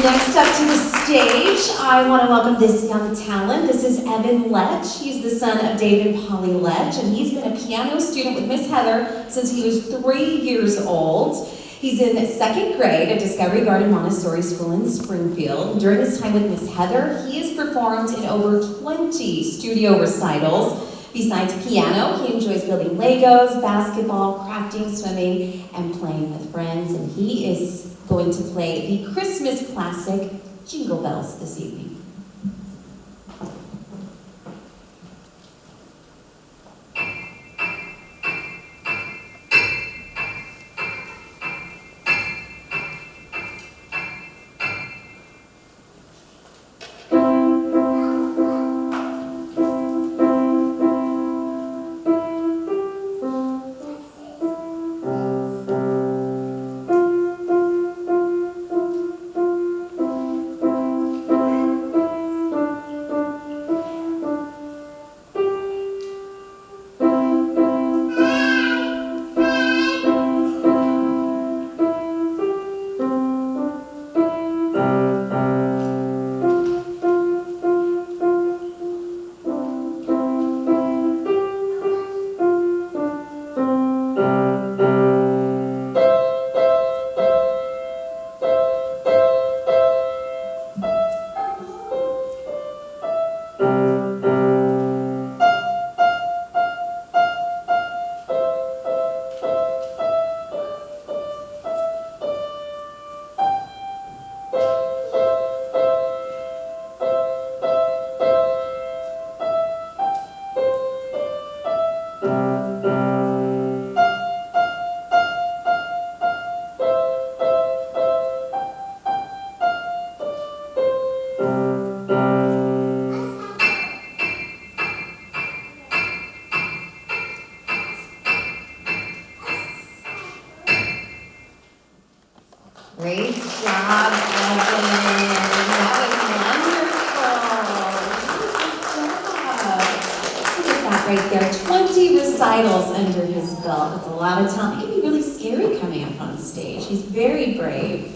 Next up to the stage, I want to welcome this young talent. This is Evan Lech. He's the son of David and Polly Lech, and he's been a piano student with Miss Heather since he was 3 years old. He's in 2nd grade at Discovery Garden Montessori School in Springfield. During his time with Miss Heather, he has performed in over 20 studio recitals. Besides piano, he enjoys building Legos, basketball, crafting, swimming, and playing with friends. And he is going to play the Christmas classic, Jingle Bells, this evening. Great job, Evan. That was wonderful. Good job. Look at that right there. 20 recitals under his belt. That's a lot of talent. It can be really scary coming up on stage. He's very brave.